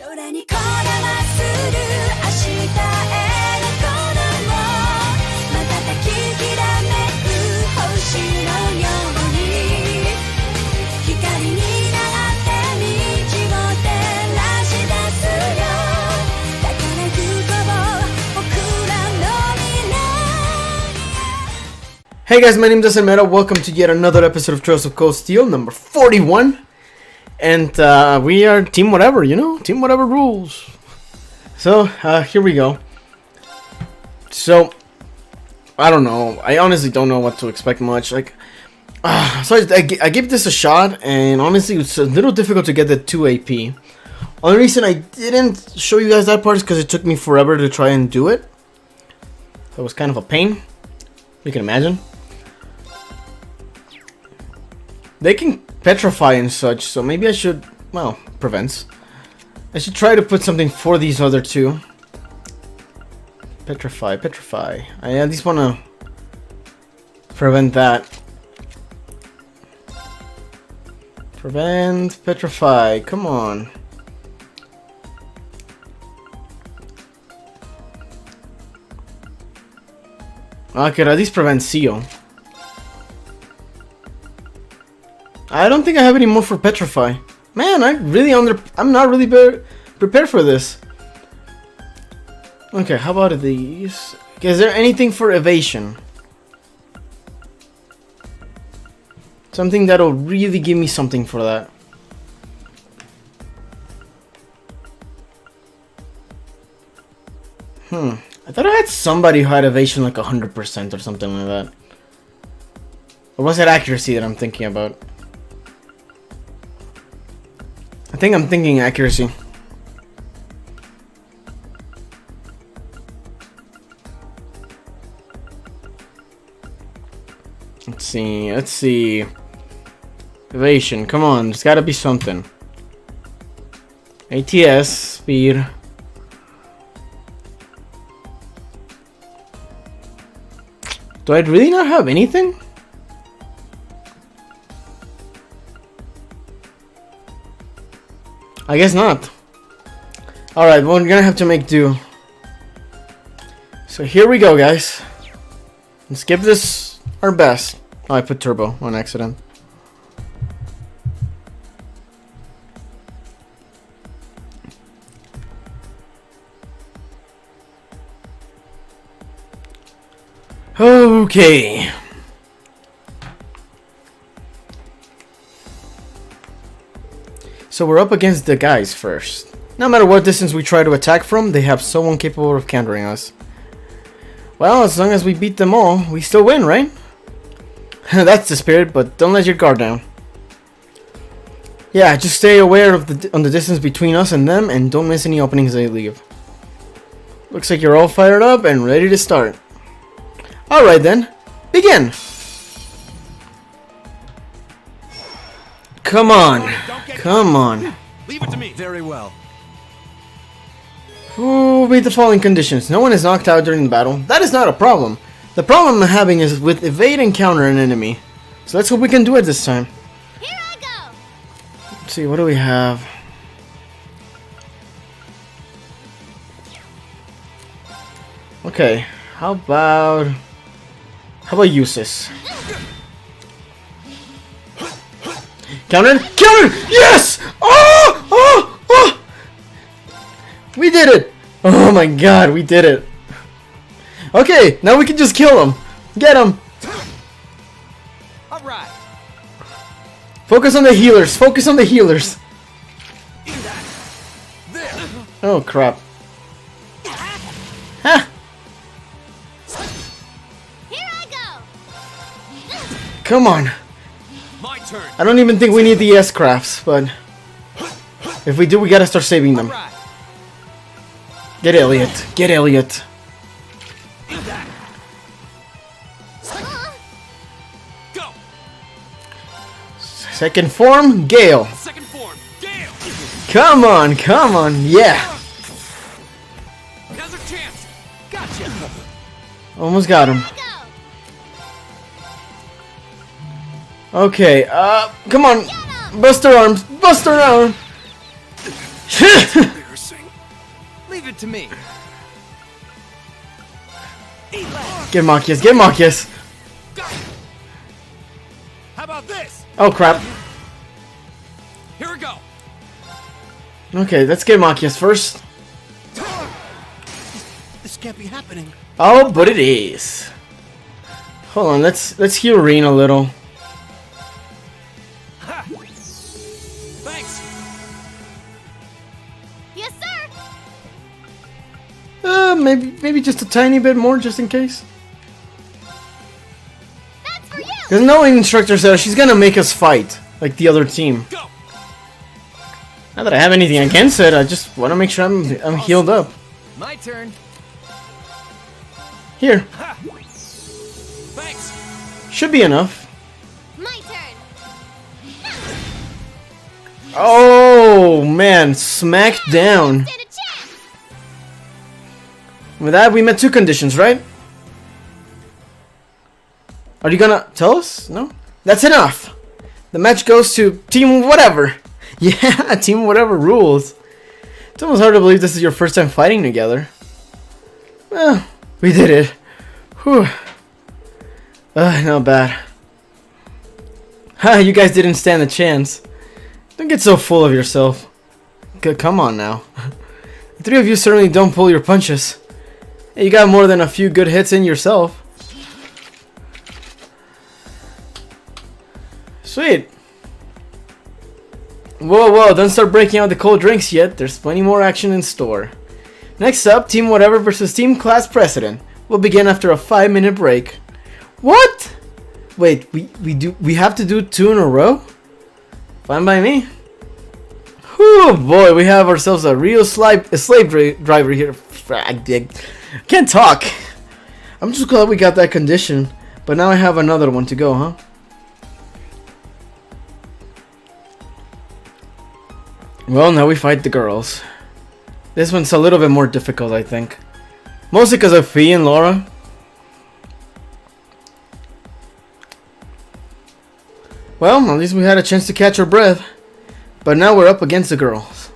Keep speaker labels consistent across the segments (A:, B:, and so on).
A: Hey guys, my name is Dustin Meta. Welcome to yet another episode of Trails of Cold Steel, number 41. And we are Team Whatever, you know? Team Whatever rules. So, here we go. So, I don't know. I honestly don't know what to expect much. So I gave this a shot, and honestly, it's a little difficult to get the 2 AP. Only reason I didn't show you guys that part is because it took me forever to try and do it. So it was kind of a pain. You can imagine. They can petrify and such, so maybe I should, well, prevents. I should try to put something for these other two. Petrify. I at least want to prevent that. Prevent, petrify, come on. I could at least prevent seal. I don't think I have any more for petrify. Man, I'm not really prepared for this. Okay, how about these? Okay, is there anything for evasion? Something that'll really give me something for that. I thought I had somebody who had evasion like 100% or something like that. Or was it accuracy that I'm thinking about? I think I'm thinking accuracy. Let's see. Evasion, come on, there's gotta be something. ATS, speed. Do I really not have anything? I guess not. Alright, well, we're gonna have to make do. So here we go, guys. Let's give this our best. Oh, I put turbo on accident. Okay. So we're up against the guys first. No matter what distance we try to attack from, they have someone capable of countering us. Well, as long as we beat them all, we still win, right? That's the spirit, but don't let your guard down. Yeah, just stay aware of the distance between us and them, and don't miss any openings they leave. Looks like you're all fired up and ready to start. Alright then, begin! Come on. Come on.
B: Leave it to me. Very well.
A: Ooh, meet the following conditions. No one is knocked out during the battle. That is not a problem. The problem I'm having is with evade and counter an enemy. So let's hope we can do it this time.
C: Here I go.
A: Let's see, what do we have? Okay, how about Usis? Counter! Counter! Yes! Oh! We did it! Oh my god, we did it. Okay, now we can just kill him. Get him.
B: Alright.
A: Focus on the healers. Focus on the healers.
B: There.
A: Oh crap. Ha!
C: Here I go.
A: Come on.
B: My turn.
A: I don't even think we need the S-crafts, but if we do, we gotta start saving them.
B: Alright.
A: Get Elliot. Get Elliot.
B: Go.
A: Second form, Gale.
B: Second form. Gale.
A: Come on, come on, yeah.
B: Now's our chance. Gotcha.
A: Almost got him.
C: Go.
A: Okay, come on. Buster arms. Buster arm.
B: Leave it to me.
A: Get Machias, get Machias.
B: How about this?
A: Oh crap.
B: Here we go.
A: Okay, let's get Machias first.
B: This can't be happening.
A: Oh, but it is. Hold on, let's heal Reen a little.
B: Thanks.
C: Yes, sir.
A: Maybe just a tiny bit more, just in case.
C: That's for you.
A: Because no instructor says she's gonna make us fight like the other team.
B: Go.
A: Not that I have anything against it, I just want to make sure I'm healed up.
B: My turn.
A: Here,
B: Thanks.
A: should be enough.
C: My turn.
A: Oh man, smacked down.
C: Stand a chance.
A: With that, we met two conditions, right? Are you gonna tell us? No? That's enough! The match goes to Team Whatever! Yeah, Team Whatever rules. It's almost hard to believe this is your first time fighting together. Well, we did it. Whew. Not bad. Ha, you guys didn't stand a chance. Don't get so full of yourself. Come on now. The three of you certainly don't pull your punches. Hey, you got more than a few good hits in yourself. Sweet. Whoa, don't start breaking out the cold drinks yet. There's plenty more action in store. Next up, Team Whatever versus Team Class President. We'll begin after a 5-minute break. What? Wait, we have to do 2 in a row? Fine by me. Whew, boy, we have ourselves a real slave driver here. Can't talk. I'm just glad we got that condition. But now I have another one to go, huh? Well, now we fight the girls. This one's a little bit more difficult, I think. Mostly because of Fee and Laura. Well, at least we had a chance to catch our breath. But now we're up against the girls.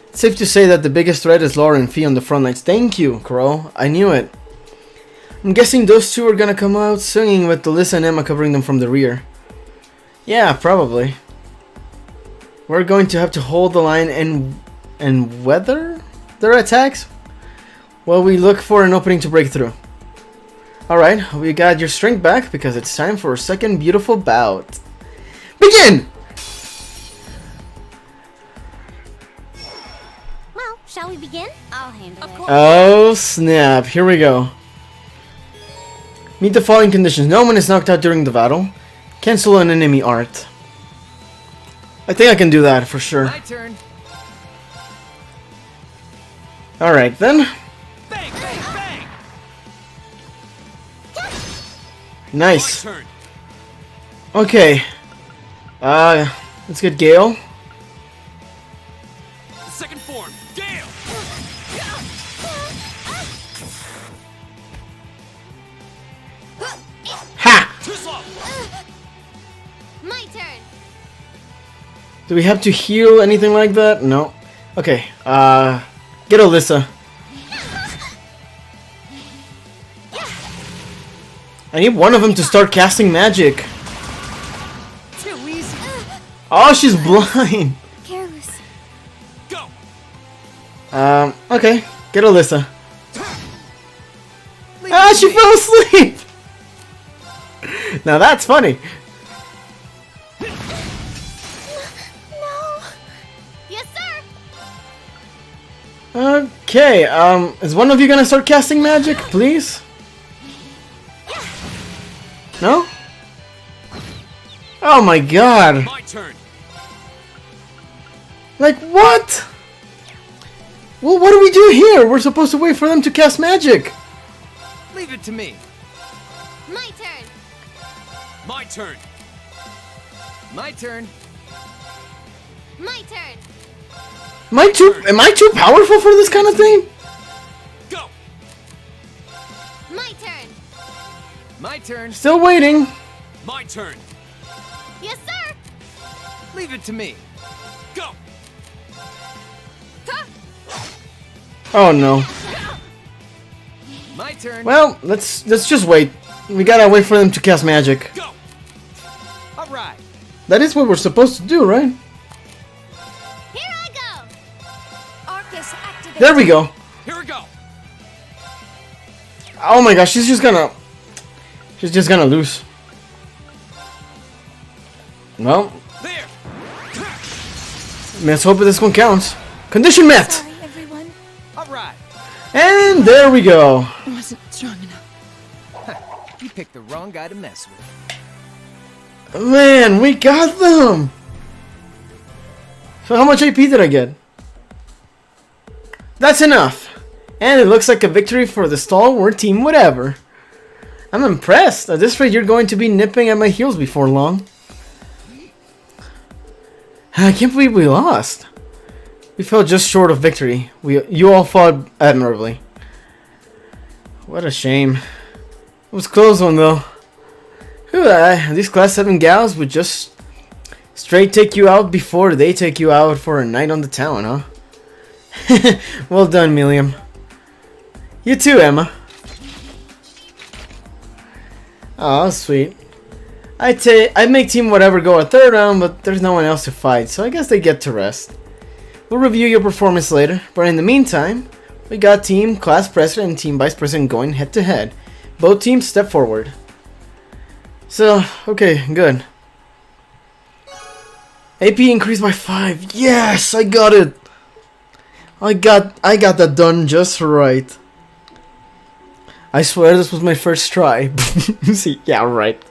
A: It's safe to say that the biggest threat is Laura and Fee on the front lines. Thank you, Crow. I knew it. I'm guessing those two are gonna come out swinging with Alyssa and Emma covering them from the rear. Yeah, probably. We're going to have to hold the line and weather their attacks while we look for an opening to break through. Alright, we got your strength back because it's time for a second beautiful bout. Begin!
C: Well, shall we begin? I'll handle it.
A: Oh snap, here we go. Meet the following conditions. No one is knocked out during the battle. Cancel an enemy art. I think I can do that for sure.
B: My turn.
A: Alright then.
B: Bang, bang, bang.
A: Nice.
B: My turn.
A: Okay. Let's get Gale.
B: Second form. Gale.
A: Ha!
B: Too slow.
C: My turn.
A: Do we have to heal anything like that? No. Okay. Get Alyssa. I need one of them to start casting magic.
B: Too easy.
A: Oh, she's blind.
C: Careless.
B: Go.
A: Okay. Get Alyssa.
B: Leave
A: Ah,
B: it to
A: she
B: me.
A: fell asleep. Now that's funny.
C: No. Yes, sir.
A: Okay, is one of you gonna start casting magic, please? No? Oh my god.
B: My turn.
A: Like, what? Well, what do we do here? We're supposed to wait for them to cast magic.
B: Leave it to me.
C: My turn.
B: My turn. My turn.
C: My turn.
A: Am I too powerful for this kind of thing?
B: Go.
C: My turn.
B: My turn.
A: Still waiting.
B: My turn.
C: Yes, sir.
B: Leave it to me. Go.
C: Huh?
A: Oh no.
B: My turn.
A: Well, let's just wait. We gotta wait for them to cast magic.
B: Go. All right.
A: That is what we're supposed to do, right?
C: Here I go.
D: Arcus activated.
A: There we go.
B: Here we go.
A: Oh my gosh, she's just gonna lose. Well,
B: There.
A: let's hope this one counts. Condition met!
D: Sorry, everyone.
B: All right.
A: And there we go.
D: I wasn't strong enough.
B: You picked the wrong guy to mess with.
A: Man, we got them! So how much AP did I get? That's enough. And it looks like a victory for the stalwart team whatever. I'm impressed. At this rate, you're going to be nipping at my heels before long. I can't believe we lost. We fell just short of victory. You all fought admirably. What a shame. It was a close one though. These class 7 gals would just straight take you out before they take you out for a night on the town, huh? Well done, Milliam. You too, Emma. Oh, sweet. I'd make Team Whatever go a third round, but there's no one else to fight, so I guess they get to rest. We'll review your performance later, but in the meantime, we got Team Class President and Team Vice President going head to head. Both teams step forward. So, okay, good. AP increased by 5. Yes, I got it. I got that done just right. I swear this was my first try. See, yeah, right.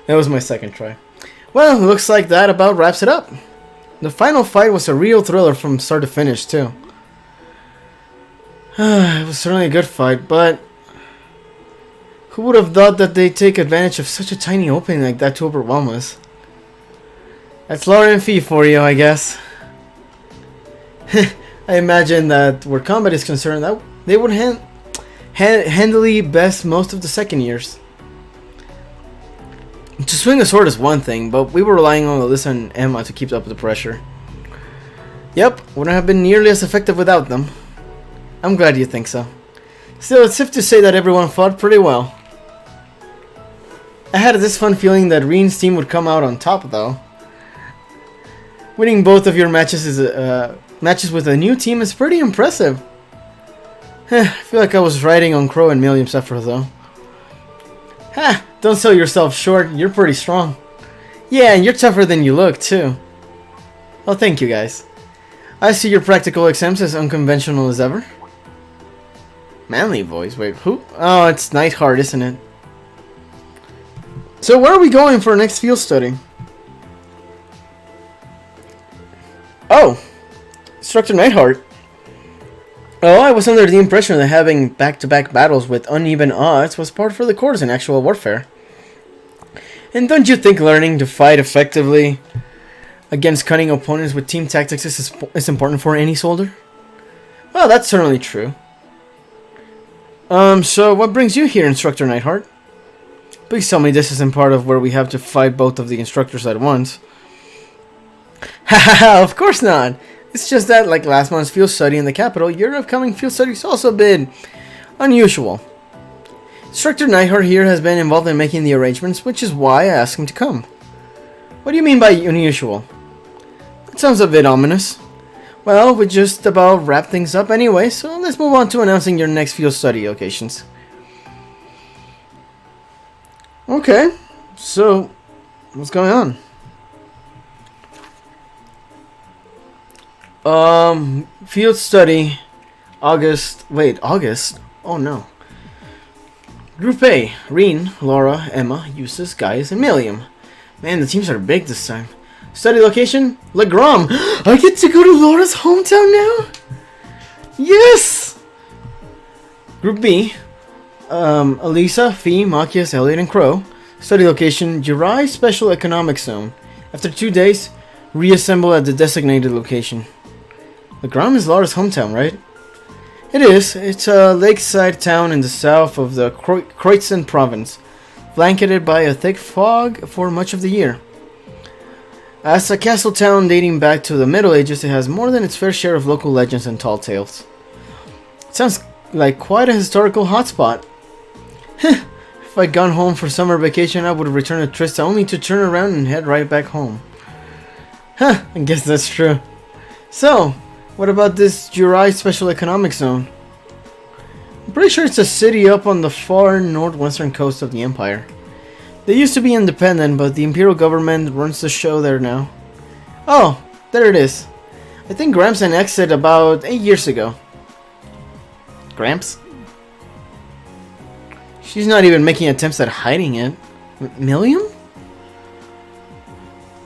A: That was my second try. Well, looks like that about wraps it up. The final fight was a real thriller from start to finish, too. It was certainly a good fight, but who would have thought that they'd take advantage of such a tiny opening like that to overwhelm us? That's Laura and Fee for you, I guess. I imagine that where combat is concerned, that they would handily best most of the second years. To swing a sword is one thing, but we were relying on Alyssa and Emma to keep up with the pressure. Yep, wouldn't have been nearly as effective without them. I'm glad you think so. Still, it's safe to say that everyone fought pretty well. I had this fun feeling that Reen's team would come out on top, though. Winning both of your matches with a new team is pretty impressive. I feel like I was riding on Crow and Milliam's effort, though. Ha! Don't sell yourself short, you're pretty strong. Yeah, and you're tougher than you look, too. Well, thank you, guys. I see your practical exams as unconventional as ever. Manly voice, wait, who? Oh, it's Nightheart, isn't it? So where are we going for our next field study? Oh! Instructor Nightheart. Oh, I was under the impression that having back-to-back battles with uneven odds was part for the course in actual warfare. And don't you think learning to fight effectively against cunning opponents with team tactics is important for any soldier? Well, that's certainly true. So what brings you here, Instructor Nightheart? Please tell me this isn't part of where we have to fight both of the instructors at once. Haha, of course not! It's just that, like last month's field study in the capital, your upcoming field study is also a bit unusual. Instructor Nightheart here has been involved in making the arrangements, which is why I asked him to come. What do you mean by unusual? That sounds a bit ominous. Well, we just about wrap things up anyway, so let's move on to announcing your next field study locations. Okay, so what's going on? Field study, August. Wait, August? Oh no. Group A: Reen, Laura, Emma, Eustace, Gaius, and Milliam. Man, the teams are big this time. Study location: Legrom. I get to go to Laura's hometown now. Yes. Group B: Elisa, Fee, Machias, Elliot, and Crow. Study location: Jirai Special Economic Zone. After 2 days, reassemble at the designated location. Legrom is Laura's hometown, right? It is. It's a lakeside town in the south of the Croydon province, blanketed by a thick fog for much of the year. As a castle town dating back to the Middle Ages, it has more than its fair share of local legends and tall tales. It sounds like quite a historical hotspot. If I'd gone home for summer vacation, I would return to Trista only to turn around and head right back home. I guess that's true. So, what about this Jurai Special Economic Zone? I'm pretty sure it's a city up on the far northwestern coast of the Empire. They used to be independent, but the Imperial government runs the show there now. Oh, there it is. I think Gramps annexed it about 8 years ago. Gramps? She's not even making attempts at hiding it. Millium?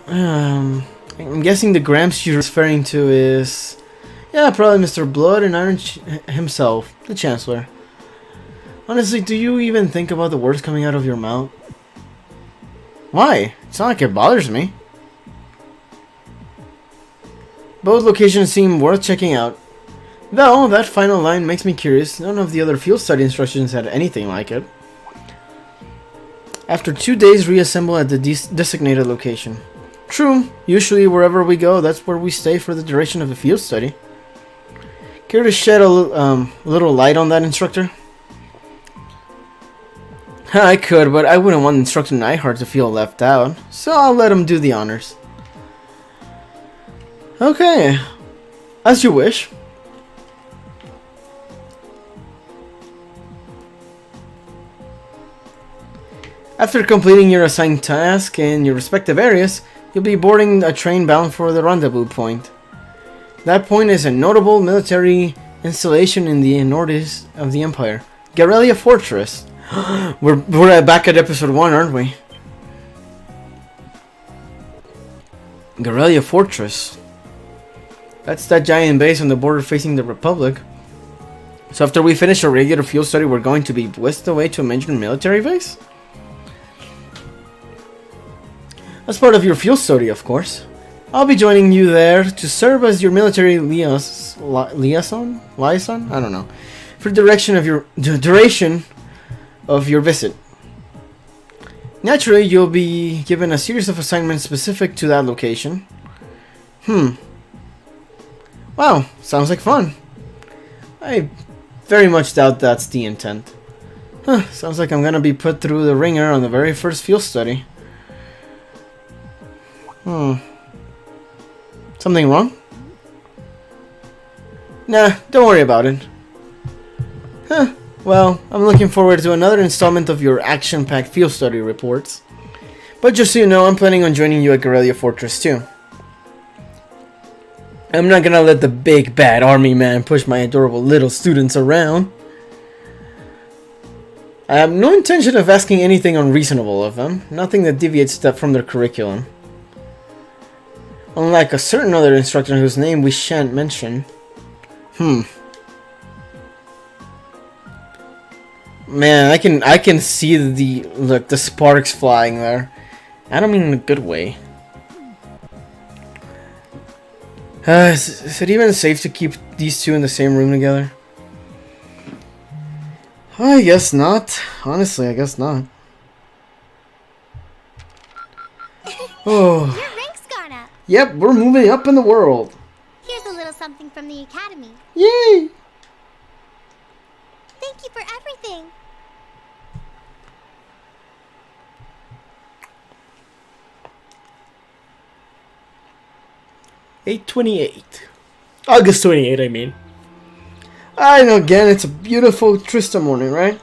A: I'm guessing the Gramps you're referring to is... yeah, probably Mr. Blood and Iron himself, the Chancellor. Honestly, do you even think about the words coming out of your mouth? Why? It's not like it bothers me. Both locations seem worth checking out. Though, that final line makes me curious. None of the other field study instructions had anything like it. After 2 days, reassemble at the designated location. True, usually wherever we go, that's where we stay for the duration of the field study. Care to shed a little light on that, instructor? I could, but I wouldn't want Instructor Neihart to feel left out, so I'll let him do the honors. Okay, as you wish. After completing your assigned task in your respective areas, you'll be boarding a train bound for the rendezvous point. That point is a notable military installation in the northeast of the Empire, Garrelia Fortress. We're back at episode 1, aren't we? Garrelia Fortress. That's that giant base on the border facing the Republic. So after we finish our regular field study, we're going to be whisked away to a major military base? As part of your field study, of course. I'll be joining you there to serve as your military liaison? I don't know. For the duration of your visit. Naturally, you'll be given a series of assignments specific to that location. Wow, sounds like fun. I very much doubt that's the intent. Sounds like I'm gonna be put through the ringer on the very first field study. Something wrong? Nah, don't worry about it. Well, I'm looking forward to another installment of your action-packed field study reports. But just so you know, I'm planning on joining you at Garrelia Fortress too. I'm not gonna let the big bad army man push my adorable little students around. I have no intention of asking anything unreasonable of them, nothing that deviates from their curriculum. Unlike a certain other instructor whose name we shan't mention. Man, I can see the sparks flying there. I don't mean in a good way. Is it even safe to keep these two in the same room together? I guess not. Honestly, I guess not. Oh.
C: Your rank's gone up.
A: Yep, we're moving up in the world.
C: Here's a little something from the academy.
A: Yay!
C: Thank you for everything.
A: August 28, I mean. I know, again, it's a beautiful Trista morning, right?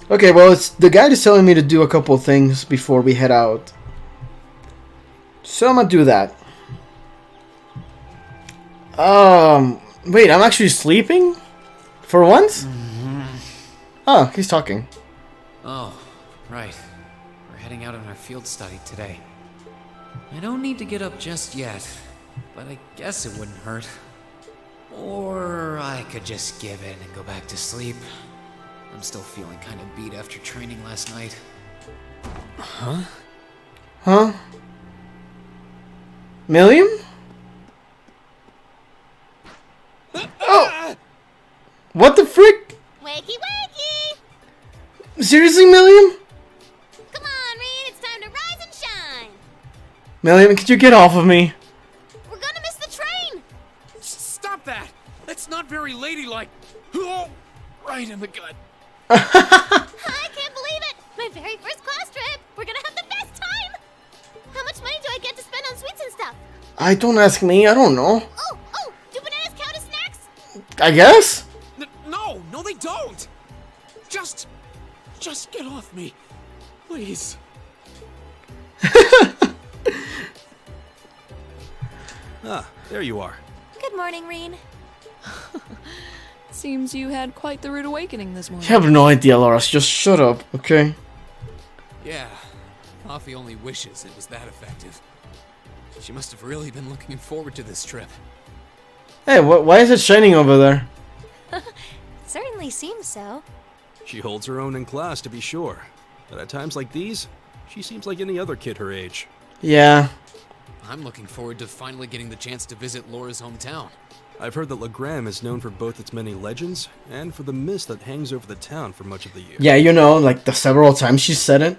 A: Okay, well, it's the guide is telling me to do a couple things before we head out. So I'm gonna do that. Wait, I'm actually sleeping? For once? Oh, he's talking.
B: Oh, right. We're heading out on our field study today. I don't need to get up just yet, but I guess it wouldn't hurt. Or I could just give in and go back to sleep. I'm still feeling kind of beat after training last night.
A: Huh? Millium? Oh! What the frick?
C: Wakey wakey!
A: Seriously, Millium? Million, could you get off of me?
C: We're gonna miss the train!
B: Stop that! That's not very ladylike. Oh, right in the gut.
C: I can't believe it! My very first class trip! We're gonna have the best time! How much money do I get to spend on sweets and stuff?
A: I don't ask me, I don't know.
C: Oh, do bananas count as snacks?
A: I guess?
B: No, they don't. Just get off me, please.
E: Ah, there you are.
C: Good morning, Reen.
D: Seems you had quite the rude awakening this morning.
A: You have no idea, Laura. Just shut up, okay?
B: Yeah, Coffee only wishes it was that effective. She must have really been looking forward to this trip.
A: Hey, why is it shining over there?
C: Certainly seems so.
E: She holds her own in class, to be sure. But at times like these, she seems like any other kid her age.
A: Yeah.
B: I'm looking forward to finally getting the chance to visit Laura's hometown.
E: I've heard that Legram is known for both its many legends and for the mist that hangs over the town for much of the year.
A: Yeah, you know, like the several times she said it.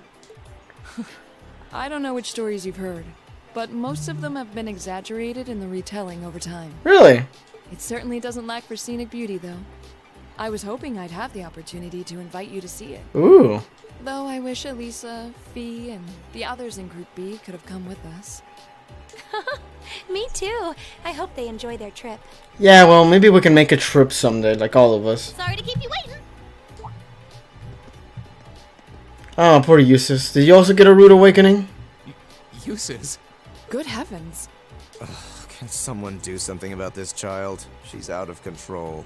D: I don't know which stories you've heard, but most of them have been exaggerated in the retelling over time.
A: Really?
D: It certainly doesn't lack for scenic beauty, though. I was hoping I'd have the opportunity to invite you to see it.
A: Ooh.
D: Though I wish Elisa, Fee, and the others in Group B could have come with us.
C: Me too. I hope they enjoy their trip.
A: Yeah, well, maybe we can make a trip someday, like all of us.
C: Sorry to keep you waiting.
A: Oh, poor Eustace. Did you also get a rude awakening?
B: Uses?
D: Good heavens.
F: Can someone do something about this child? She's out of control.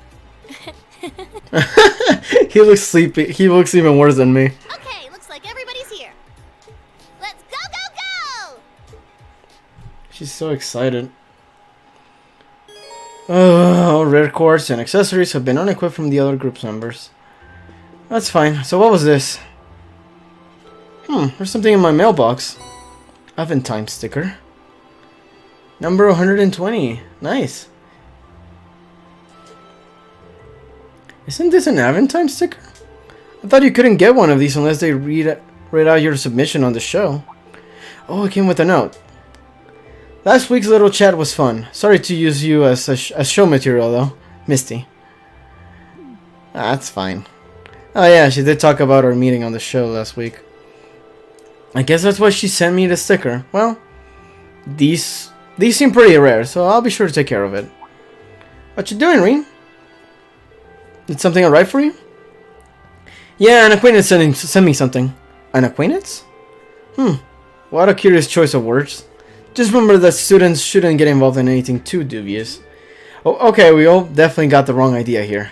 A: He looks sleepy. He looks even worse than me.
C: Okay, looks like everybody's here. Let's go, go, go!
A: She's so excited. Oh, rare quartz and accessories have been unequipped from the other group's members. That's fine. So what was this? There's something in my mailbox. Aventime sticker. Number 120. Nice. Isn't this an Aventime sticker? I thought you couldn't get one of these unless they read out your submission on the show. Oh, it came with a note. Last week's little chat was fun. Sorry to use you as show material though, Misty. That's fine. Oh yeah, she did talk about our meeting on the show last week. I guess that's why she sent me the sticker. Well, these seem pretty rare, so I'll be sure to take care of it. What you doing, Reen? Did something alright for you? Yeah, an acquaintance sent me something. An acquaintance? What a curious choice of words. Just remember that students shouldn't get involved in anything too dubious. Oh, okay, we all definitely got the wrong idea here.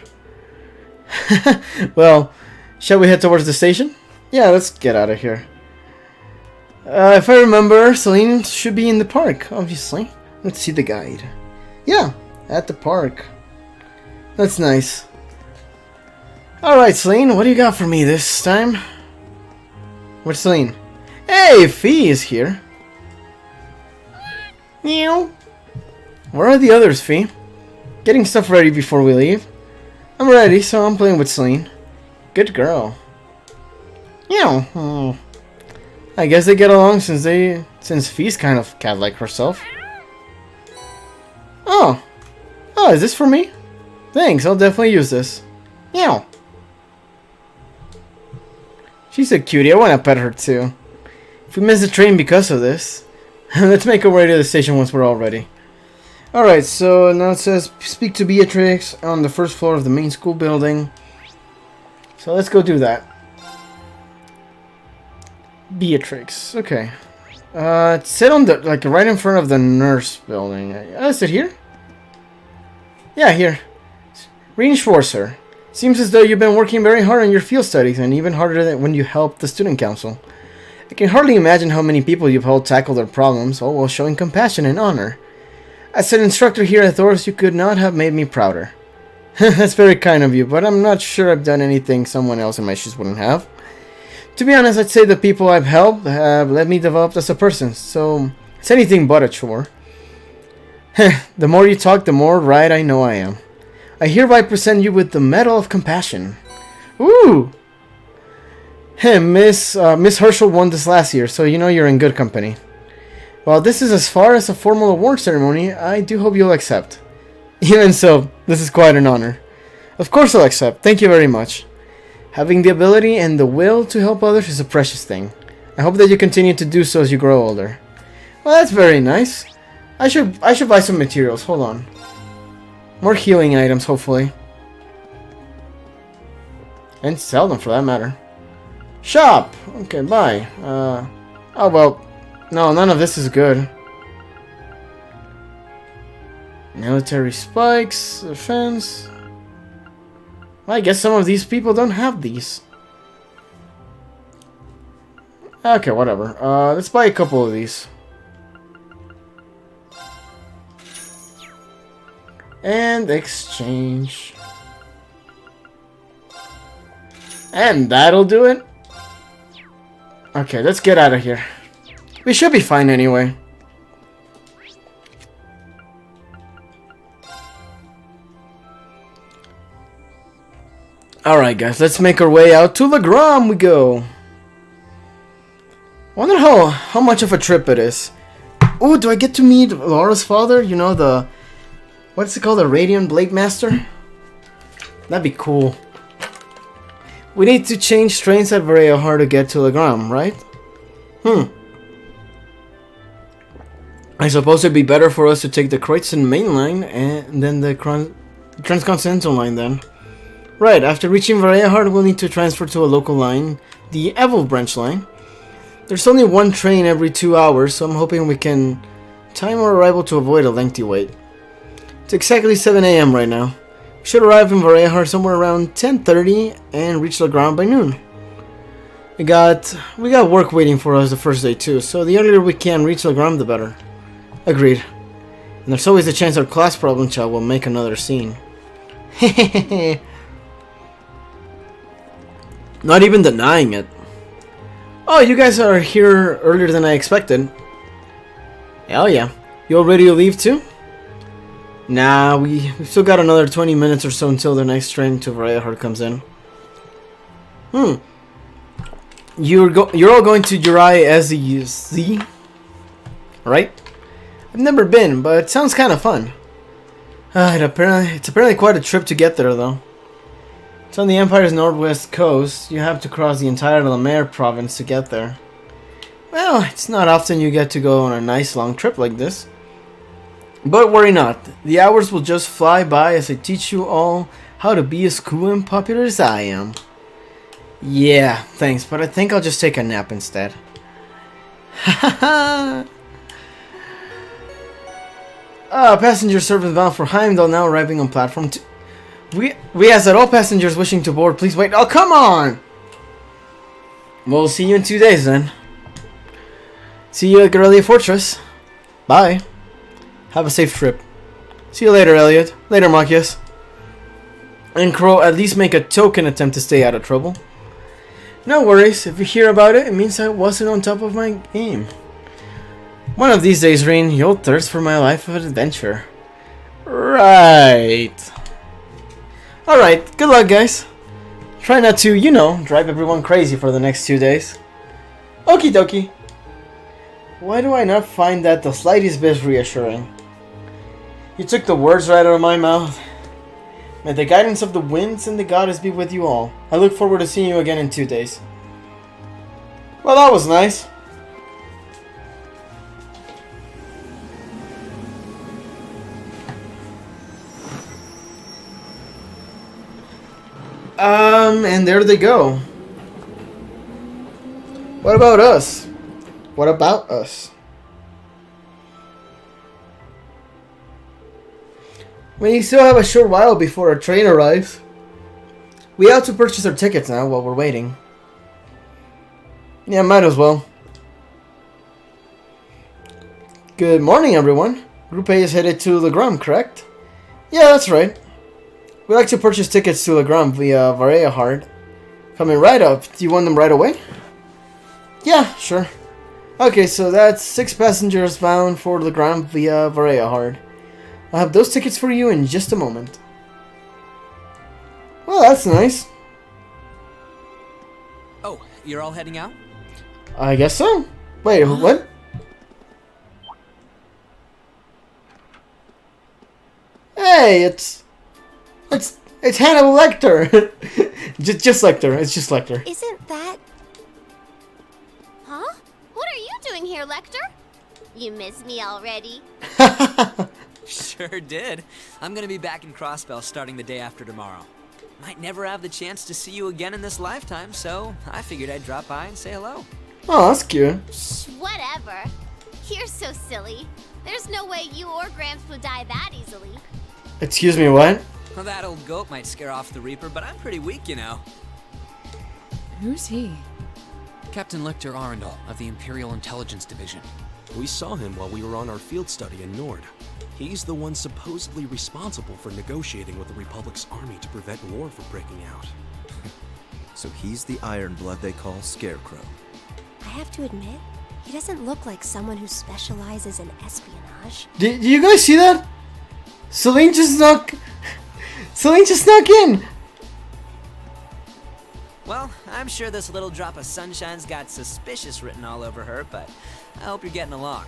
A: Well, shall we head towards the station? Yeah, let's get out of here. If I remember, Celine should be in the park, obviously. Let's see the guide. Yeah, at the park. That's nice. Alright, Celine, what do you got for me this time? Where's Celine? Hey, Fee is here. Meow. Where are the others, Fee? Getting stuff ready before we leave. I'm ready, so I'm playing with Celine. Good girl. Meow. Oh. I guess they get along since Fee's kind of cat-like herself. Oh, is this for me? Thanks, I'll definitely use this. Meow. She's a cutie, I want to pet her too. If we miss the train because of this, let's make our way to the station once we're all ready. Alright, so now it says speak to Beatrix on the first floor of the main school building. So let's go do that. Beatrix, okay. It's set on the, like, right in front of the nurse building. Is it here? Yeah, here. Reen Schwarzer. Seems as though you've been working very hard on your field studies, and even harder than when you helped the student council. I can hardly imagine how many people you've helped tackle their problems, all while showing compassion and honor. As an instructor here at Thor's, you could not have made me prouder. That's very kind of you, but I'm not sure I've done anything someone else in my shoes wouldn't have. To be honest, I'd say the people I've helped have let me develop as a person, so it's anything but a chore. The more you talk, the more right I know I am. I hereby present you with the Medal of Compassion. Ooh! Hey, Miss Herschel won this last year, so you know you're in good company. While this is as far as a formal award ceremony, I do hope you'll accept. Even so, this is quite an honor. Of course I'll accept. Thank you very much. Having the ability and the will to help others is a precious thing. I hope that you continue to do so as you grow older. Well, that's very nice. I should buy some materials. Hold on. More healing items, hopefully. And sell them, for that matter. Shop! Okay, buy. Oh, well. No, none of this is good. Military spikes, defense. Well, I guess some of these people don't have these. Okay, whatever. Let's buy a couple of these. And exchange. And that'll do it. Okay, let's get out of here. We should be fine anyway. Alright guys, let's make our way out to Legram we go. Wonder how much of a trip it is. Oh, do I get to meet Laura's father? You know, the... What's it called? The Radiant Blade Master? That'd be cool. We need to change trains at Vareyahar to get to Legram, right? I suppose it'd be better for us to take the Kreutzen main line and then the Transcontinental line then. Right, after reaching Vareyahar, we'll need to transfer to a local line, the Evil branch line. There's only one train every 2 hours, so I'm hoping we can time our arrival to avoid a lengthy wait. It's exactly 7 AM right now. We should arrive in Vareyahar somewhere around 10:30 and reach Legram by noon. We got work waiting for us the first day too, so the earlier we can reach Legram, the better. Agreed. And there's always a chance our class problem child will make another scene. Not even denying it. Oh, you guys are here earlier than I expected. Hell yeah. You all ready to leave too? Nah, we've still got another 20 minutes or so until the next train to Vareyahar comes in. You're all going to Uri SZ, right? I've never been, but it sounds kind of fun. It's apparently quite a trip to get there, though. It's on the Empire's northwest coast. You have to cross the entire Lemaire province to get there. Well, it's not often you get to go on a nice long trip like this. But worry not. The hours will just fly by as I teach you all how to be as cool and popular as I am. Yeah, thanks, but I think I'll just take a nap instead. Hahaha! Passenger service bound for Heimdall now arriving on platform 2. We ask that all passengers wishing to board please wait. Oh, come on! We'll see you in 2 days then. See you at Garrelia Fortress. Bye. Have a safe trip. See you later, Elliot. Later, Machias. And Crow, at least make a token attempt to stay out of trouble. No worries. If you hear about it, it means I wasn't on top of my game. One of these days, Rain, you'll thirst for my life of adventure. Right. Alright, good luck, guys. Try not to, you know, drive everyone crazy for the next 2 days. Okie dokie. Why do I not find that the slightest bit reassuring? You took the words right out of my mouth. May the guidance of the winds and the goddess be with you all. I look forward to seeing you again in 2 days. Well, that was nice. And there they go. What about us? What about us? We still have a short while before our train arrives. We have to purchase our tickets now while we're waiting. Yeah, might as well. Good morning, everyone. Group A is headed to Legram, correct? Yeah, that's right. We'd like to purchase tickets to Legram via Vareyahar. Coming right up. Do you want them right away? Yeah, sure. Okay, so that's 6 passengers bound for Legram via Vareyahar. I'll have those tickets for you in just a moment. Well, that's nice.
G: Oh, you're all heading out?
A: I guess so. Wait, what? Hey, it's Hannibal Lecter. just Lecter. It's just Lecter.
C: Isn't that... Huh? What are you doing here, Lecter? You miss me already?
G: Sure did. I'm gonna be back in Crossbell starting the day after tomorrow. Might never have the chance to see you again in this lifetime, so I figured I'd drop by and say hello.
A: Oh, that's cute.
C: Shh, whatever. You're so silly. There's no way you or Gramps would die that easily.
A: Excuse me, what?
G: Well, that old goat might scare off the Reaper, but I'm pretty weak, you know.
D: Who's he?
B: Captain Lecter Arundel of the Imperial Intelligence Division.
E: We saw him while we were on our field study in Nord. He's the one supposedly responsible for negotiating with the Republic's army to prevent war from breaking out.
F: So he's the Ironblood they call Scarecrow.
C: I have to admit, he doesn't look like someone who specializes in espionage.
A: Did you guys see that? Celine just snuck in.
G: Well, I'm sure this little drop of sunshine's got suspicious written all over her, but I hope you're getting along.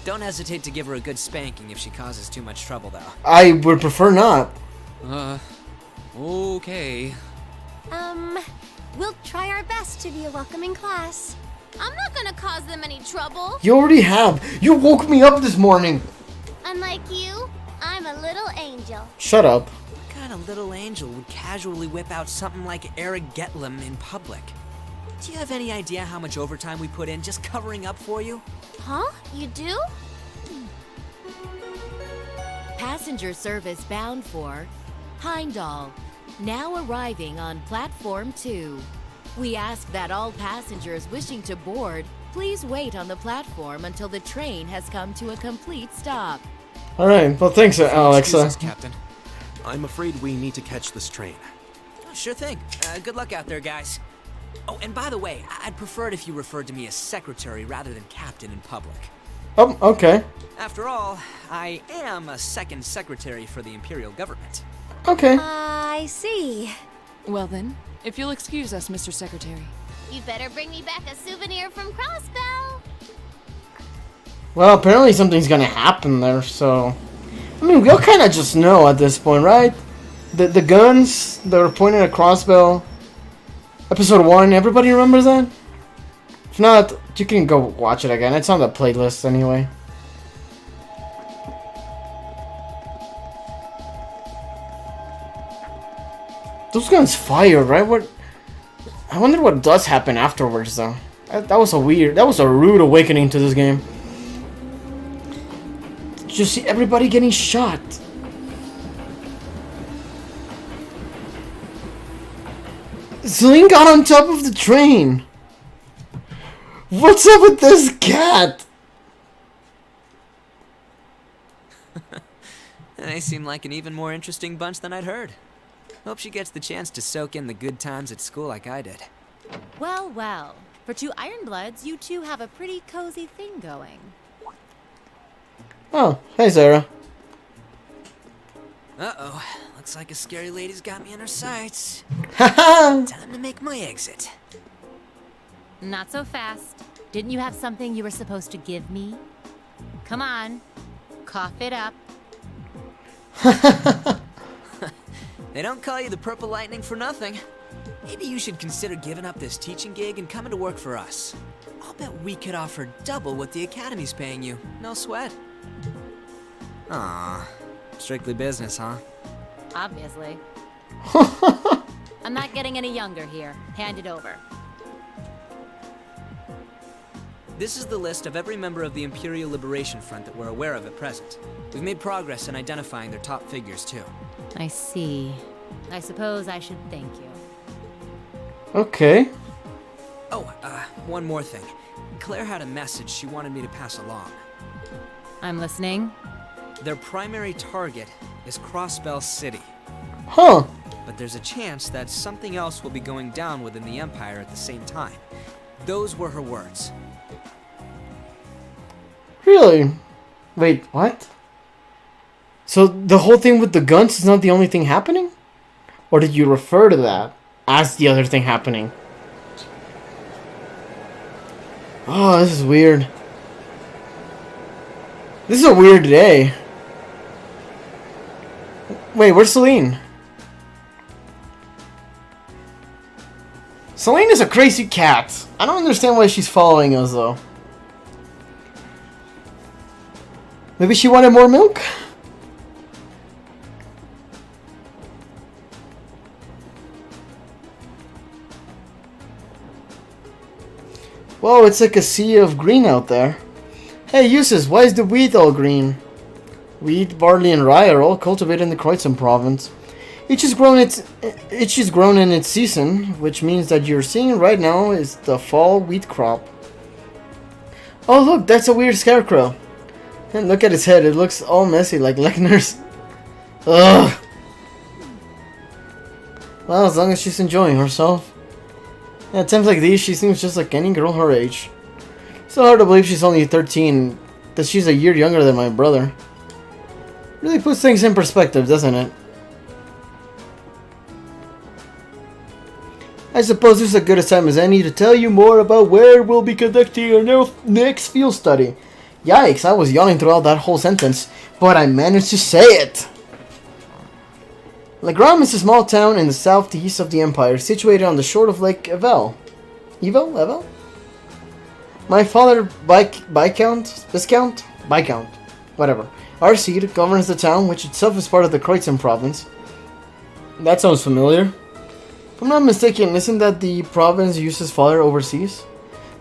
G: Don't hesitate to give her a good spanking if she causes too much trouble, though.
A: I would prefer not.
B: Okay.
C: We'll try our best to be a welcoming class. I'm not gonna cause them any trouble.
A: You already have. You woke me up this morning.
C: Unlike you, I'm a little angel.
A: Shut up.
G: What kind of little angel would casually whip out something like Eric Getlam in public? Do you have any idea how much overtime we put in just covering up for you?
C: Huh? You do?
H: Passenger service bound for Heimdall, now arriving on platform 2. We ask that all passengers wishing to board please wait on the platform until the train has come to a complete stop.
A: Alright, well thanks, Alexa.
B: Excuse us, Captain.
E: I'm afraid we need to catch this train.
G: Oh, sure thing. Good luck out there, guys. Oh, and by the way, I'd prefer it if you referred to me as secretary rather than captain in public.
A: Oh, okay.
G: After all, I am a second secretary for the Imperial government.
A: Okay.
C: I see.
D: Well then, if you'll excuse us, Mr. Secretary.
C: You better bring me back a souvenir from Crossbell.
A: Well, apparently something's gonna happen there, so... I mean, we all kind of just know at this point, right? The guns that were pointed at Crossbell... Episode 1, everybody remembers that? If not, you can go watch it again. It's on the playlist anyway. Those guns fire, right? What? I wonder what does happen afterwards, though. That was a rude awakening to this game. Did you see everybody getting shot? Celine got on top of the train. What's up with this cat?
G: They seem like an even more interesting bunch than I'd heard. Hope she gets the chance to soak in the good times at school like I did.
H: Well, well. For 2 Ironbloods, you two have a pretty cozy thing going.
A: Oh, hey Sarah.
G: Uh-oh. Looks like a scary lady's got me in her sights.
A: Haha!
G: Time to make my exit.
H: Not so fast. Didn't you have something you were supposed to give me? Come on. Cough it up.
G: They don't call you the Purple Lightning for nothing. Maybe you should consider giving up this teaching gig and coming to work for us. I'll bet we could offer double what the Academy's paying you. No sweat. Aw. Strictly business, huh?
H: Obviously. I'm not getting any younger here. Hand it over.
G: This is the list of every member of the Imperial Liberation Front that we're aware of at present. We've made progress in identifying their top figures, too.
H: I see. I suppose I should thank you.
A: Okay.
G: Oh, one more thing. Claire had a message she wanted me to pass along.
H: I'm listening.
G: Their primary target is Crossbell City.
A: Huh.
G: But there's a chance that something else will be going down within the Empire at the same time. Those were her words.
A: Really? Wait, what? So the whole thing with the guns is not the only thing happening? Or did you refer to that as the other thing happening? Oh, this is weird. This is a weird day. Wait, where's Celine? Celine is a crazy cat. I don't understand why she's following us though. Maybe she wanted more milk? Whoa, it's like a sea of green out there. Hey, Eustace, why is the wheat all green? Wheat, barley, and rye are all cultivated in the Kreuzheim province. Each is grown in its season, which means that you're seeing right now is the fall wheat crop. Oh look, that's a weird scarecrow. And look at his head, it looks all messy like Lechner's. Ugh. Well, as long as she's enjoying herself. At times like these, she seems just like any girl her age. So hard to believe she's only 13, that she's a year younger than my brother. Really puts things in perspective, doesn't it? I suppose this is as good a time as any to tell you more about where we'll be conducting our next field study. Yikes, I was yawning throughout that whole sentence, but I managed to say it! Legram is a small town in the southeast of the Empire, situated on the shore of Lake Evel. Evel? My father, Viscount? Whatever. Arseed governs the town, which itself is part of the Kreuzheim province. That sounds familiar. If I'm not mistaken, isn't that the province Eustace's father oversees?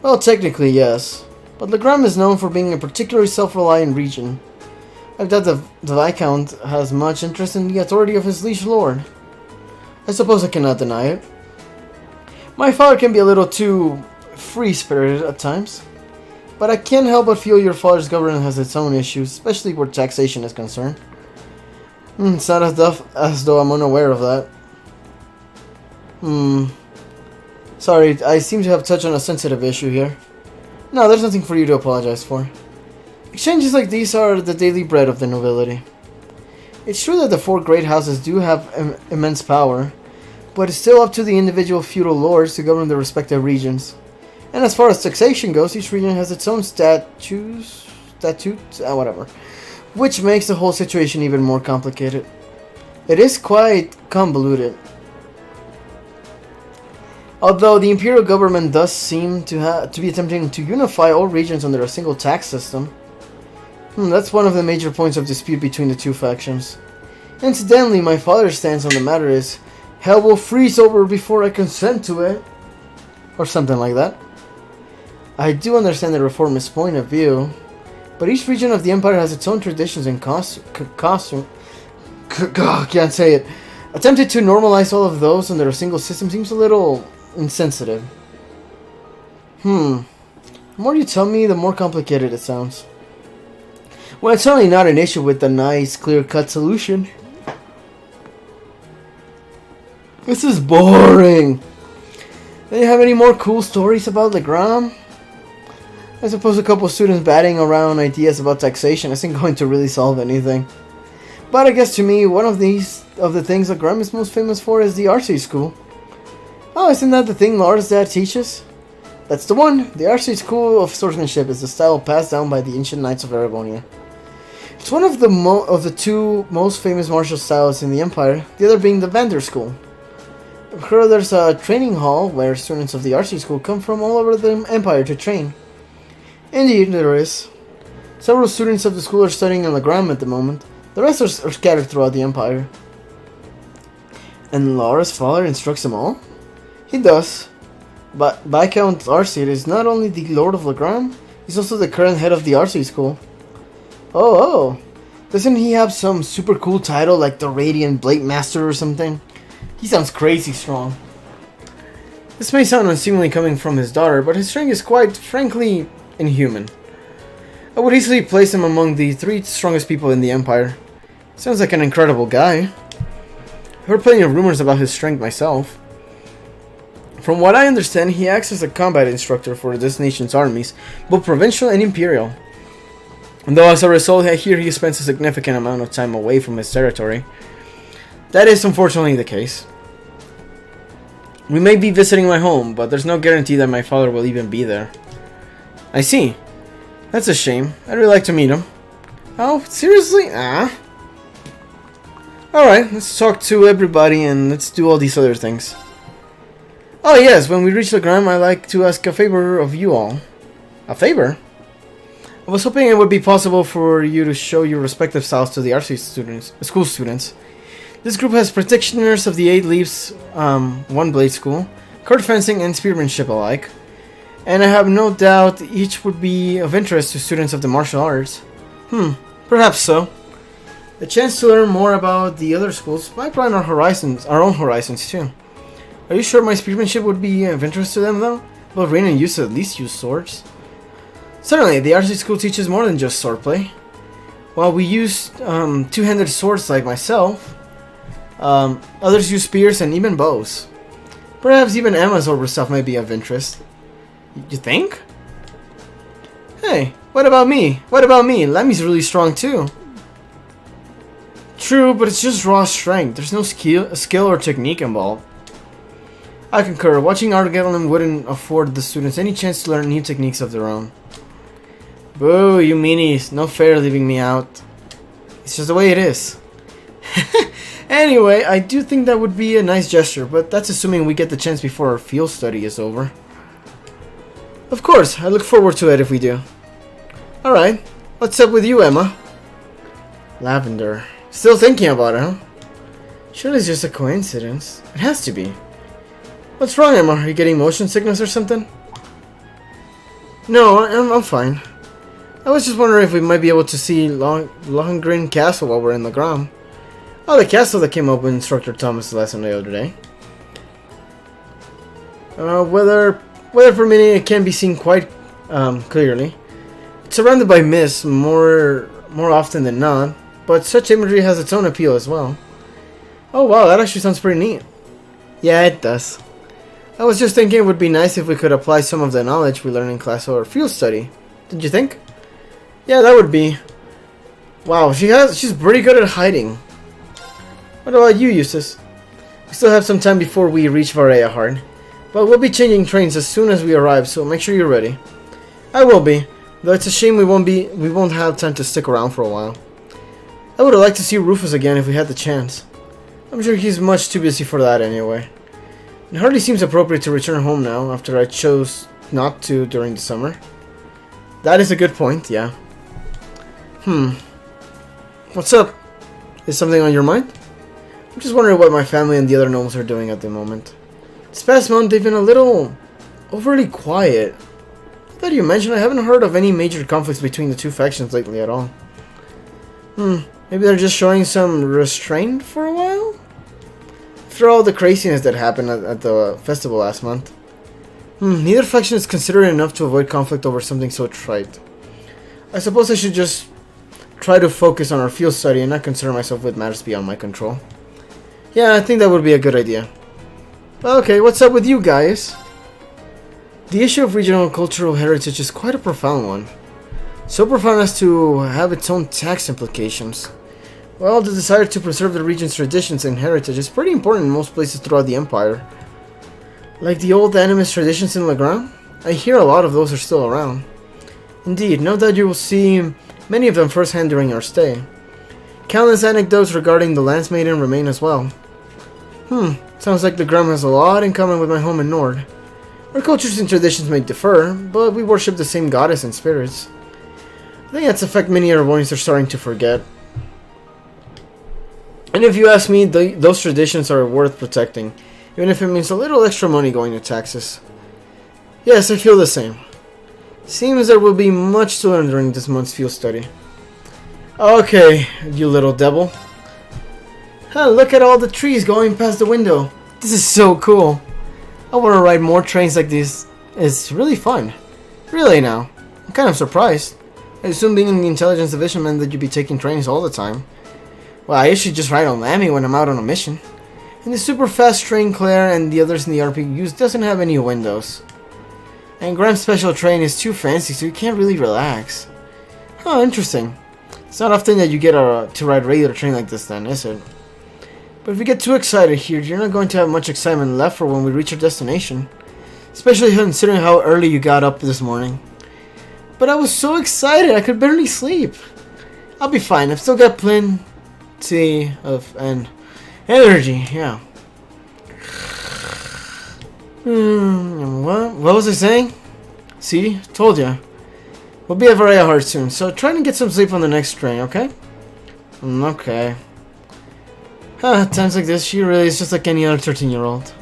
A: Well, technically, yes. But Legram is known for being a particularly self-reliant region. I doubt the Viscount has much interest in the authority of his liege lord. I suppose I cannot deny it. My father can be a little too free-spirited at times. But I can't help but feel your father's government has its own issues, especially where taxation is concerned. It's not as though I'm unaware of that. Sorry, I seem to have touched on a sensitive issue here. No, there's nothing for you to apologize for. Exchanges like these are the daily bread of the nobility. It's true that the four great houses do have immense power, but it's still up to the individual feudal lords to govern their respective regions. And as far as taxation goes, each region has its own statutes, whatever, which makes the whole situation even more complicated. It is quite convoluted. Although the imperial government does seem to be attempting to unify all regions under a single tax system, that's one of the major points of dispute between the two factions. Incidentally, my father's stance on the matter is, hell will freeze over before I consent to it, or something like that. I do understand the reformist point of view, but each region of the empire has its own traditions and can't say it. Attempting to normalize all of those under a single system seems a little insensitive. The more you tell me, the more complicated it sounds. Well, it's certainly not an issue with a nice, clear-cut solution. This is boring. Do you have any more cool stories about Legram? I suppose a couple of students batting around ideas about taxation isn't going to really solve anything. But I guess to me, one of the things Legram is most famous for is the RC school. Oh, isn't that the thing Laura's dad teaches? That's the one. The RC school of swordsmanship is the style passed down by the ancient knights of Aragonia. It's one of the two most famous martial styles in the Empire, the other being the Vander school. I've heard there's a training hall where students of the RC school come from all over the Empire to train. Indeed, there is. Several students of the school are studying in Legram at the moment. The rest are scattered throughout the Empire. And Laura's father instructs them all? He does. But Viscount Arseed is not only the Lord of Legram, he's also the current head of the RC school. Oh. Doesn't he have some super cool title like the Radiant Blade Master or something? He sounds crazy strong. This may sound unseemly coming from his daughter, but his strength is quite, frankly, inhuman. I would easily place him among the 3 strongest people in the Empire. Sounds like an incredible guy. I've heard plenty of rumors about his strength myself. From what I understand, he acts as a combat instructor for this nation's armies, both provincial and imperial. And though as a result, I hear he spends a significant amount of time away from his territory. That is unfortunately the case. We may be visiting my home, but there's no guarantee that my father will even be there. I see. That's a shame. I'd really like to meet him. Oh, seriously? Alright, let's talk to everybody and let's do all these other things. Oh yes, when we reach Legram, I'd like to ask a favor of you all. A favor? I was hoping it would be possible for you to show your respective styles to the RC students, school students. This group has practitioners of the 8 Leaves, One Blade School, card fencing and spearmanship alike, and I have no doubt each would be of interest to students of the martial arts. Perhaps so. The chance to learn more about the other schools might broaden our own horizons too. Are you sure my spearmanship would be of interest to them though? Well, Renan used to at least use swords. Certainly, the RC school teaches more than just swordplay. While we use two-handed swords like myself, others use spears and even bows. Perhaps even Emma's over stuff might be of interest. You think? Hey, what about me? What about me? Lemmy's really strong too. True, but it's just raw strength. There's no skill or technique involved. I concur. Watching Armageddon wouldn't afford the students any chance to learn new techniques of their own. Boo, you meanies. No fair leaving me out. It's just the way it is. Anyway, I do think that would be a nice gesture, but that's assuming we get the chance before our field study is over. Of course, I look forward to it if we do. Alright, what's up with you, Emma? Lavender. Still thinking about it, huh? Surely it's just a coincidence. It has to be. What's wrong, Emma? Are you getting motion sickness or something? No, I'm fine. I was just wondering if we might be able to see Lohengrin Castle while we're in Legram. Oh, the castle that came up with Instructor Thomas' lesson the other day. Weather permitting, it can be seen quite clearly. It's surrounded by mist more often than not, but such imagery has its own appeal as well. Oh wow, that actually sounds pretty neat. Yeah, it does. I was just thinking it would be nice if we could apply some of the knowledge we learned in class or field study. Did you think? Yeah, that would be. Wow, she's pretty good at hiding. What about you, Eustace? We still have some time before we reach Vareahard, but we'll be changing trains as soon as we arrive, so make sure you're ready. I will be, though it's a shame we won't have time to stick around for a while. I would have liked to see Rufus again if we had the chance. I'm sure he's much too busy for that anyway. It hardly seems appropriate to return home now after I chose not to during the summer. That is a good point, yeah. What's up? Is something on your mind? I'm just wondering what my family and the other gnomes are doing at the moment. This past month they've been a little overly quiet. Now that you mention, I haven't heard of any major conflicts between the two factions lately at all. Maybe they're just showing some restraint for a while? After all the craziness that happened at the festival last month. Neither faction is considerate enough to avoid conflict over something so trite. I suppose I should just try to focus on our field study and not concern myself with matters beyond my control. Yeah, I think that would be a good idea. Okay, what's up with you guys? The issue of regional cultural heritage is quite a profound one. So profound as to have its own tax implications. Well, the desire to preserve the region's traditions and heritage is pretty important in most places throughout the Empire. Like the old animist traditions in Legram, I hear a lot of those are still around. Indeed, no doubt you will see many of them firsthand during our stay. Countless anecdotes regarding the Lance Maiden remain as well. Sounds like Legram has a lot in common with my home in Nord. Our cultures and traditions may differ, but we worship the same goddess and spirits. I think that's a fact many Arvonians are starting to forget. And if you ask me, those traditions are worth protecting, even if it means a little extra money going to taxes. Yes, I feel the same. Seems there will be much to learn during this month's field study. Okay, you little devil. Look at all the trees going past the window. This is so cool. I want to ride more trains like this. It's really fun. Really now. I'm kind of surprised. I assume being in the intelligence division meant that you'd be taking trains all the time. Well, I usually just ride on Lammy when I'm out on a mission. And the super fast train Claire and the others in the RP use doesn't have any windows. And Graham's special train is too fancy, so you can't really relax. Huh, interesting. It's not often that you get to ride a regular train like this then, is it? But if you get too excited here, you're not going to have much excitement left for when we reach our destination. Especially considering how early you got up this morning. But I was so excited, I could barely sleep. I'll be fine, I've still got T of N. Energy, yeah. What was I saying? See? Told ya. We'll be at Varia Heart soon, so try and get some sleep on the next train, okay? Okay. Times like this, she really is just like any other 13-year-old.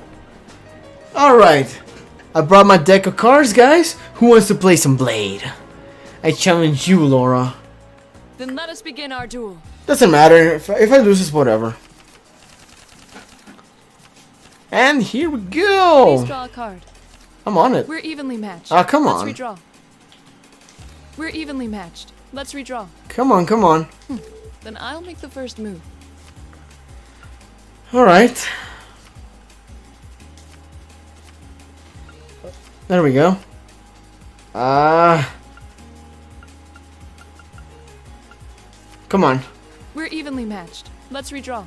A: Alright. I brought my deck of cards, guys. Who wants to play some Blade? I challenge you, Laura.
D: Then let us begin our duel.
A: Doesn't matter. If I lose, it's whatever. And here we
D: Please
A: go.
D: draw a card.
A: I'm on it.
D: We're evenly matched.
A: Ah, come
D: Let's
A: on.
D: redraw. We're evenly matched. Let's redraw.
A: Come on, come on.
D: Then I'll make the first move.
A: Alright. There we go. Come on.
D: We're evenly matched. Let's redraw.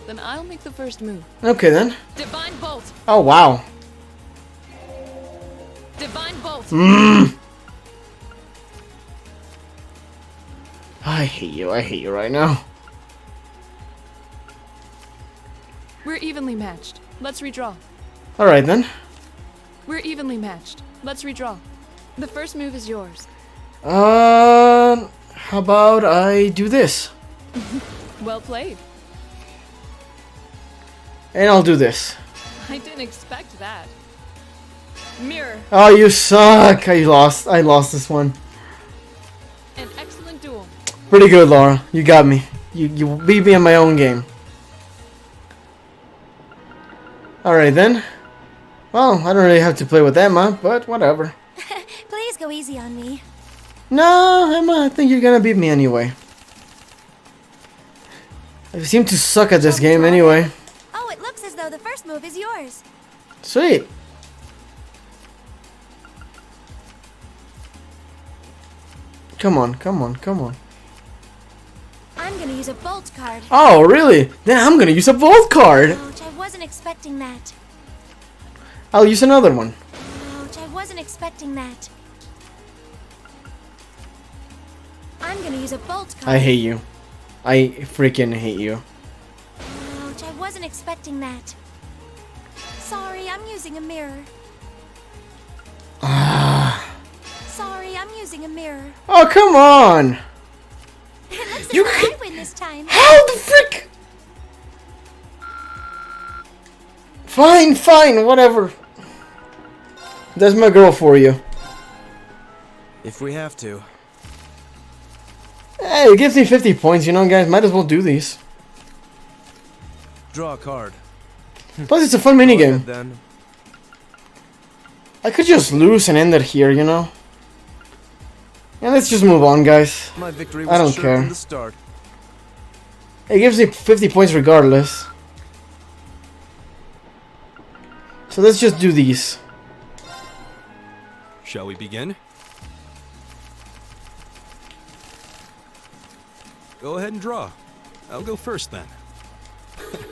D: Then I'll make the first move.
A: Okay then.
D: Divine Bolt!
A: Oh wow.
D: Divine Bolt!
A: I hate you. I hate you right now.
D: We're evenly matched. Let's redraw.
A: Alright then.
D: We're evenly matched. Let's redraw. The first move is yours.
A: How about I do this?
D: Well played.
A: And I'll do this.
D: I didn't expect that. Mirror,
A: Oh, you suck. I lost this one.
D: an excellent duel.
A: Pretty good, Laura. You got me. You beat me in my own game. Alright then. Well, I don't really have to play with Emma, but whatever.
C: Please go easy on me.
A: No, Emma, I think you're gonna beat me anyway. I seem to suck at this game anyway.
C: Oh, it looks as though the first move is yours.
A: Sweet. Come on, come on, come on.
C: I'm gonna use a bolt card.
A: Oh, really? Then I'm gonna use a Volt card.
C: Ouch, I wasn't expecting that.
A: I'll use another one.
C: Ouch, I wasn't expecting that. I'm gonna use a bolt card.
A: I hate you. I freaking hate you.
C: Ouch, I wasn't expecting that. Sorry, I'm using a mirror. Sorry, I'm using a mirror.
A: Oh, come on.
C: It looks as
A: You
C: though
A: can-
C: I win this time.
A: How the frick? Fine, fine, whatever. That's my girl for you.
F: If we have to.
A: Hey, it gives me 50 points, you know, guys. Might as well do these.
F: Draw a card.
A: Plus, it's a fun
F: Go
A: minigame.
F: ahead, then.
A: I could just lose and end it here, you know? Yeah, let's just move on, guys.
F: My victory
A: I don't
F: was sure
A: care.
F: from the start.
A: It gives me 50 points regardless. So let's just do these.
E: Shall we begin? Go ahead and draw. I'll go first then.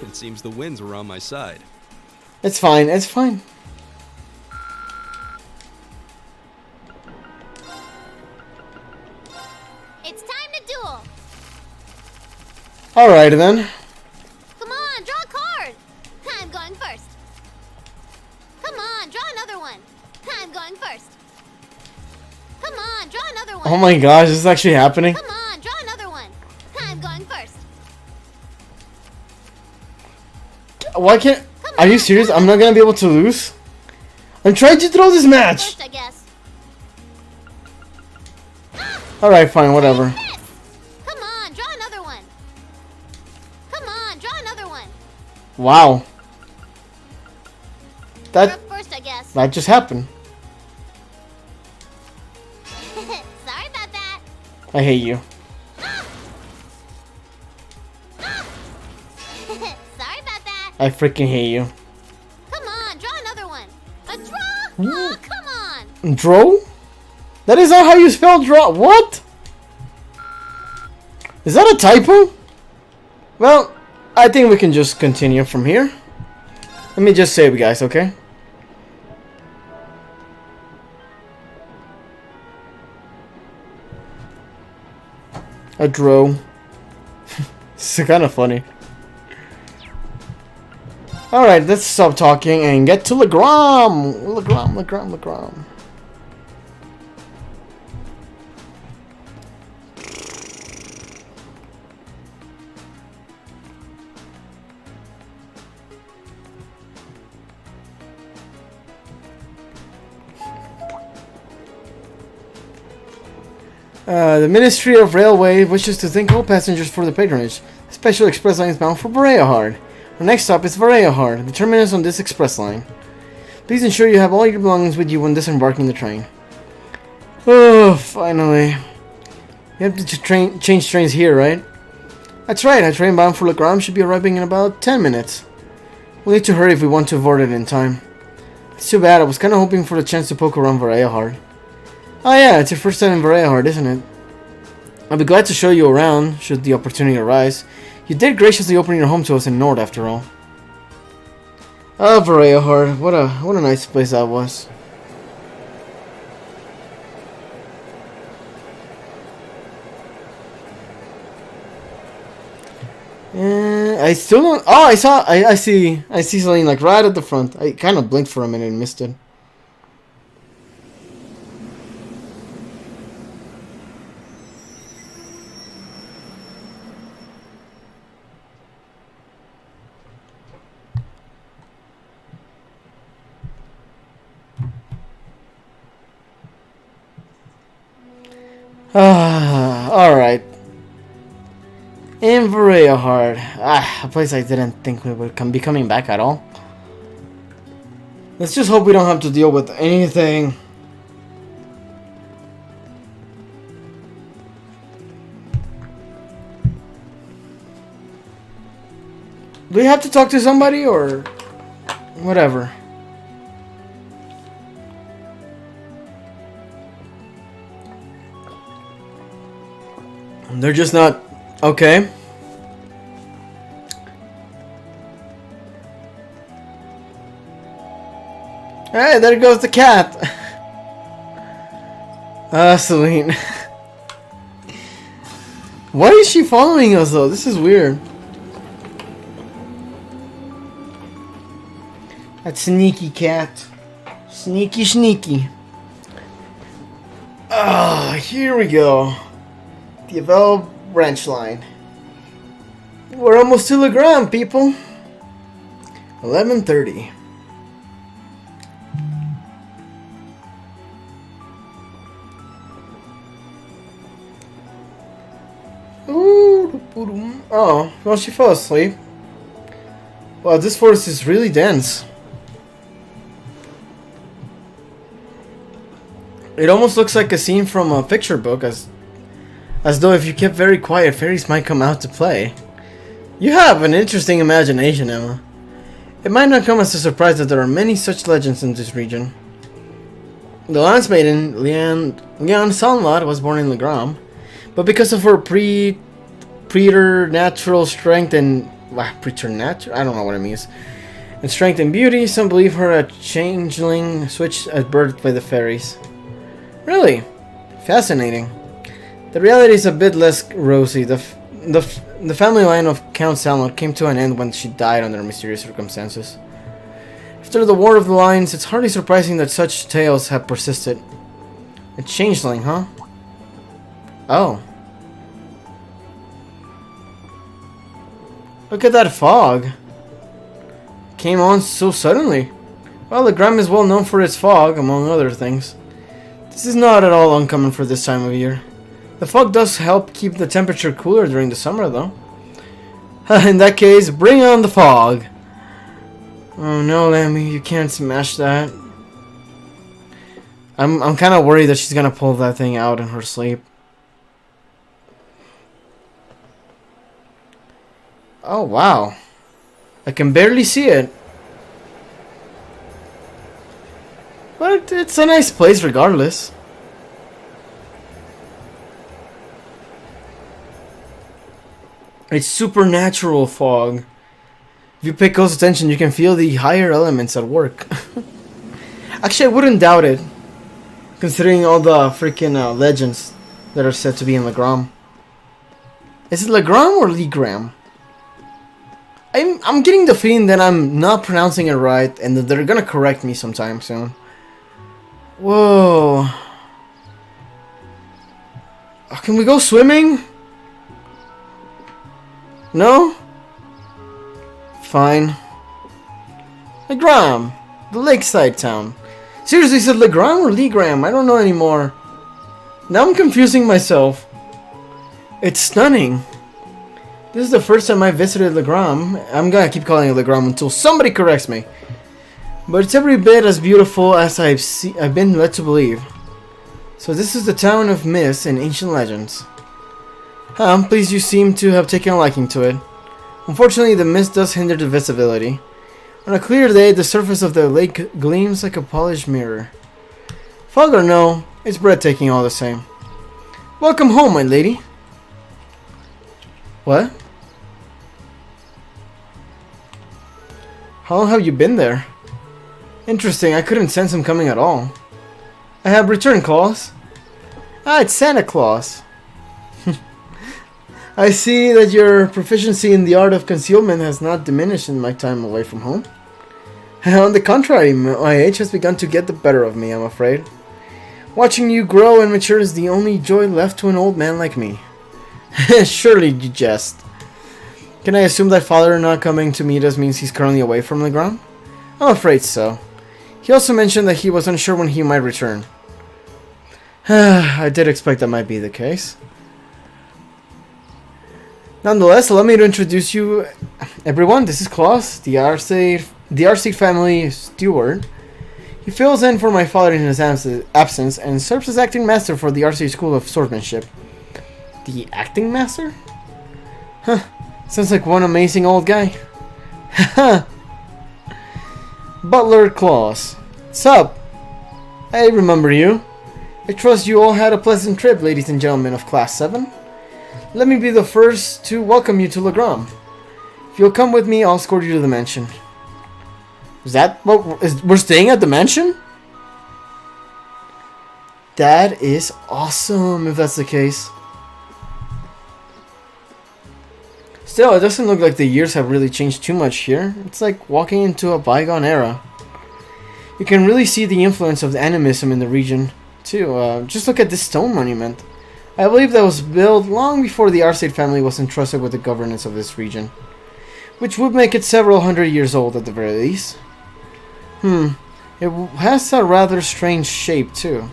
E: It seems the winds were on my side.
A: It's fine, it's fine.
C: It's time to duel.
A: Alright then.
C: Come on, draw a card. I'm going first. Come on, draw another one. I'm going first. Come on, draw another one.
A: Oh my gosh, this is actually happening.
C: Come on, draw another one. I'm going first.
A: Why can't... Are you serious? I'm not gonna be able to lose? I'm trying to throw this match.
C: First, I guess.
A: Alright, fine, whatever.
C: Miss. Come on, draw another one. Come on, draw another one.
A: Wow.
C: You're
A: That
C: up first, I guess.
A: that just happened.
C: Sorry about that.
A: I hate you.
C: Sorry about that.
A: I freaking hate you.
C: Come on, draw another one. A draw? Oh, come on.
A: Draw? That is not how you spell draw. What? Is that a typo? Well, I think we can just continue from here. Let me just save, guys, okay? A draw. It's kind of funny. Alright, let's stop talking and get to Legram! Legram. The Ministry of Railway wishes to thank all passengers for the patronage. The special express line is bound for Vareahard. Our next stop is Vareahard, the terminus on this express line. Please ensure you have all your belongings with you when disembarking the train. Oh, finally. You have to change trains here, right? That's right, our train bound for Legram should be arriving in about 10 minutes. We'll need to hurry if we want to avoid it in time. It's too bad, I was kind of hoping for the chance to poke around Vareahard. Oh yeah, it's your first time in Vareahard, isn't it? I'll be glad to show you around, should the opportunity arise. You did graciously open your home to us in Nord, after all. Ah, Vareahard, what a nice place that was. I still don't... Oh, I see something like right at the front. I kind of blinked for a minute and missed it. Alright. In Vareahard. A place I didn't think we would be coming back at all. Let's just hope we don't have to deal with anything. Do we have to talk to somebody or whatever? They're just not okay. Hey, there goes the cat. Celine. Why is she following us though? This is weird. That sneaky cat. Sneaky. Ah, here we go. The Avel branch line. We're almost to Legram, people. 11:30. Oh, well, she fell asleep. Wow, this forest is really dense. It almost looks like a scene from a picture book, as though if you kept very quiet, fairies might come out to play. You have an interesting imagination, Emma. It might not come as a surprise that there are many such legends in this region. The lance maiden, Leanne Sanlat, was born in Legram, but because of her preternatural strength and... preternatural? I don't know what it means. And strength and beauty, some believe her a changeling switched at birth by the fairies. Really? Fascinating. The reality is a bit less rosy. The family line of Count Sanlat came to an end when she died under mysterious circumstances. After the War of the Lines, it's hardly surprising that such tales have persisted. A changeling, huh? Oh. Look at that fog. Came on so suddenly. Well, Legram is well known for its fog, among other things. This is not at all uncommon for this time of year. The fog does help keep the temperature cooler during the summer, though. In that case, bring on the fog. Oh no, Lammy, you can't smash that. I'm kind of worried that she's gonna pull that thing out in her sleep. Oh wow, I can barely see it. But it's a nice place regardless. It's supernatural fog. If you pay close attention, you can feel the higher elements at work. Actually, I wouldn't doubt it, considering all the freaking legends that are said to be in Legram. Is it Legram or Legram? I'm getting the feeling that I'm not pronouncing it right and that they're gonna correct me sometime soon. Whoa. Can we go swimming? No? Fine. Legram, the lakeside town. Seriously, is it Legram or Legram? I don't know anymore. Now I'm confusing myself. It's stunning. This is the first time I visited Legram. I'm gonna keep calling it Legram until somebody corrects me. But it's every bit as beautiful as I've been led to believe. So this is the town of myths and ancient legends. I'm pleased you seem to have taken a liking to it. Unfortunately, the mist does hinder the visibility. On a clear day, the surface of the lake gleams like a polished mirror. Fog or no, it's breathtaking all the same. Welcome home, my lady. What? How long have you been there? Interesting, I couldn't sense him coming at all. I have return calls. Ah, it's Santa Claus. I see that your proficiency in the art of concealment has not diminished in my time away from home. On the contrary, my age has begun to get the better of me, I'm afraid. Watching you grow and mature is the only joy left to an old man like me. Surely you jest. Can I assume that father not coming to meet us means he's currently away from Legram? I'm afraid so. He also mentioned that he was unsure when he might return. I did expect that might be the case. Nonetheless, allow me to introduce you, everyone. This is Klaus, the Arcade family steward. He fills in for my father in his absence and serves as acting master for the Arcade School of Swordsmanship. The acting master? Huh. Sounds like one amazing old guy. Haha. Butler Klaus. Sup? I remember you. I trust you all had a pleasant trip, ladies and gentlemen of Class 7. Let me be the first to welcome you to Legram. If you'll come with me, I'll escort you to the mansion. Is that what we're staying at the mansion? That is awesome if that's the case. Still, it doesn't look like the years have really changed too much here. It's like walking into a bygone era. You can really see the influence of the animism in the region, too. Just look at this stone monument. I believe that was built long before the Arcade family was entrusted with the governance of this region, which would make it several hundred years old at the very least. It has a rather strange shape, too.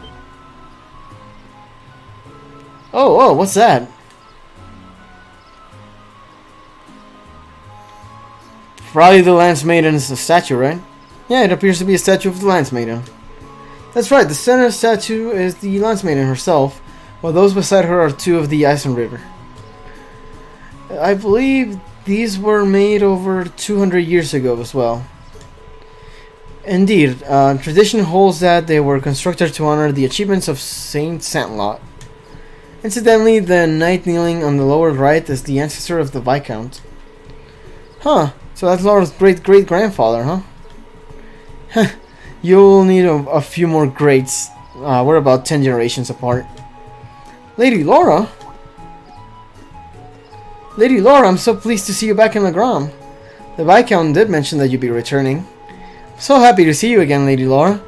A: Oh, what's that? Probably the Lance Maiden's statue, right? Yeah, it appears to be a statue of the Lance Maiden. That's right, the center statue is the Lance Maiden herself, while those beside her are two of the Eisenritter. I believe these were made over 200 years ago as well. Indeed, tradition holds that they were constructed to honor the achievements of Saint Sandlot. Incidentally, the knight kneeling on the lower right is the ancestor of the Viscount. Huh. So that's Laura's great-great-grandfather, huh? You'll need a few more greats. We're about 10 generations apart. Lady Laura? Lady Laura, I'm so pleased to see you back in Legram. The Viscount did mention that you'd be returning. I'm so happy to see you again, Lady Laura.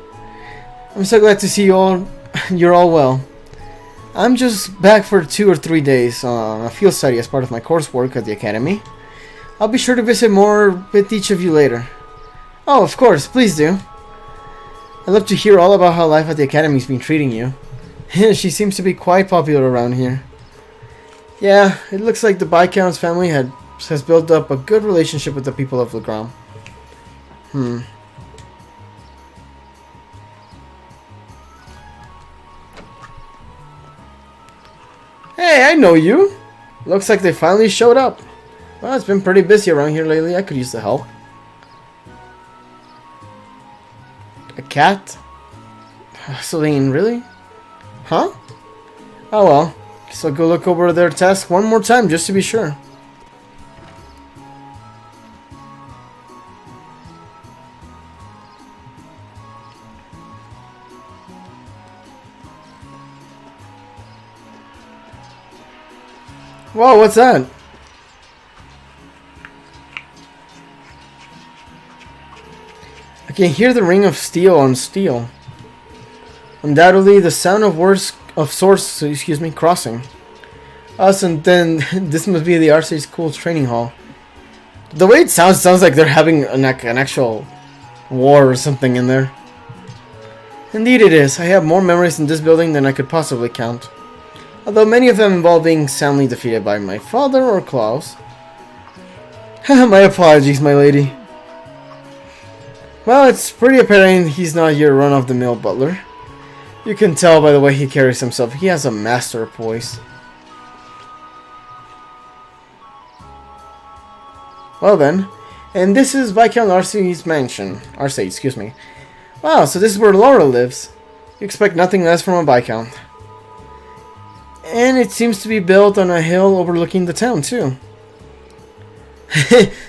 A: I'm so glad to see you're all well. I'm just back for 2 or 3 days on a field study as part of my coursework at the Academy. I'll be sure to visit more with each of you later. Oh, of course, please do. I'd love to hear all about how life at the Academy's been treating you. She seems to be quite popular around here. Yeah, it looks like the Viscount's family has built up a good relationship with the people of Legram. Hey, I know you! Looks like they finally showed up. Well, it's been pretty busy around here lately. I could use the help. A cat? Celine, really? Huh? Oh well. So go look over their task one more time just to be sure. Whoa, what's that? I can hear the ring of steel on steel. Undoubtedly, the sound of words of swords, excuse me, crossing us, and then this must be the RC School's training hall. The way it sounds like they're having an actual war or something in there. Indeed it is. I have more memories in this building than I could possibly count. Although many of them involve being soundly defeated by my father or Klaus. My apologies, my lady. Well, it's pretty apparent he's not your run-of-the-mill butler. You can tell by the way he carries himself. He has a master of poise. Well then, and this is Viscount Arcee's mansion. Arcee, excuse me. Wow, so this is where Laura lives. You expect nothing less from a Viscount. And it seems to be built on a hill overlooking the town, too.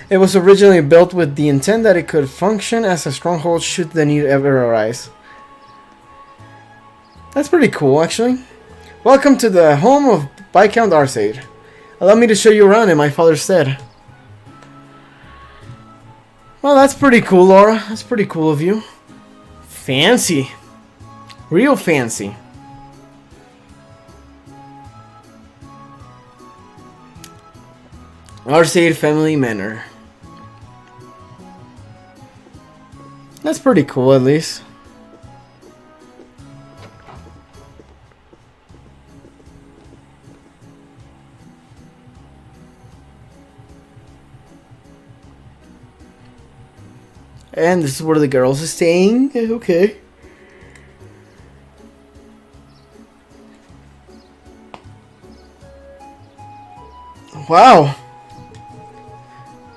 A: It was originally built with the intent that it could function as a stronghold should the need ever arise. That's pretty cool, actually. Welcome to the home of Viscount Arcee. Allow me to show you around in my father's stead. Well, that's pretty cool, Laura. That's pretty cool of you. Fancy. Real fancy. Arcee Family Manor. That's pretty cool, at least. And this is where the girls are staying. Okay. Wow.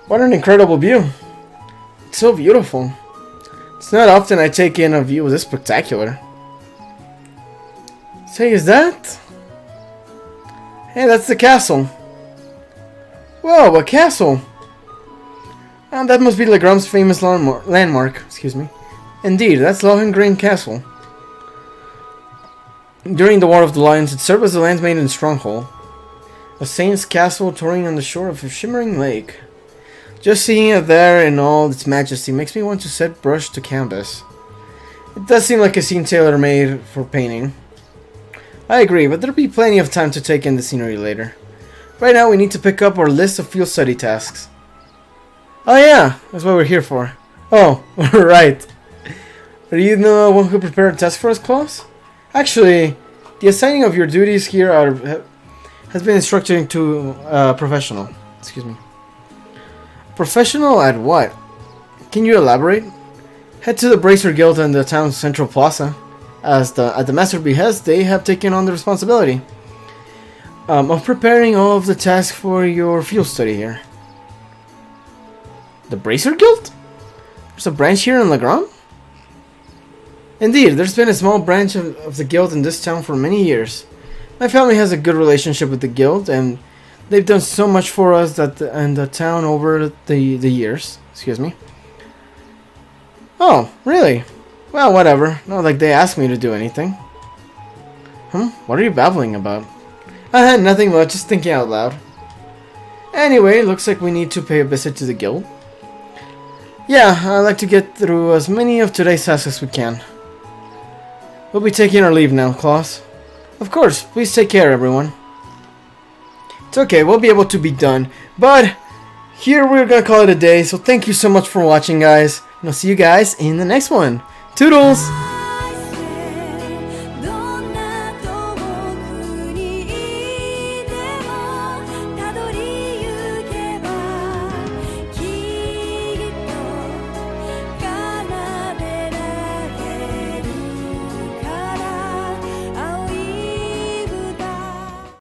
A: What an incredible view. It's so beautiful. It's not often I take in a view this spectacular. Say, is that? Hey, that's the castle. Whoa, a castle. That must be Legram's famous landmark. Excuse me. Indeed, that's Lohengrin Castle. During the War of the Lions, it served as the land's main stronghold. A saint's castle towering on the shore of a shimmering lake. Just seeing it there in all its majesty makes me want to set brush to canvas. It does seem like a scene tailor-made for painting. I agree, but there'll be plenty of time to take in the scenery later. Right now we need to pick up our list of field study tasks. Oh yeah, that's what we're here for. Oh, right. Are you the one who prepared a test for us, Klaus? Actually, the assigning of your duties here has been instructed to professional. Excuse me. Professional at what? Can you elaborate? Head to the Bracer Guild in the town's central plaza. At the Master's behest, they have taken on the responsibility of preparing all of the tasks for your field study here. The Bracer Guild? There's a branch here in Legram? Indeed, there's been a small branch of the guild in this town for many years. My family has a good relationship with the guild, and they've done so much for us in the town over the years. Excuse me. Oh, really? Well, whatever. Not like they asked me to do anything. What are you babbling about? Nothing much, just thinking out loud. Anyway, looks like we need to pay a visit to the guild. Yeah, I'd like to get through as many of today's tasks as we can. We'll be taking our leave now, Klaus. Of course, please take care, everyone. It's okay, we'll be able to be done. But here we're gonna call it a day, so thank you so much for watching, guys. And I'll see you guys in the next one. Toodles!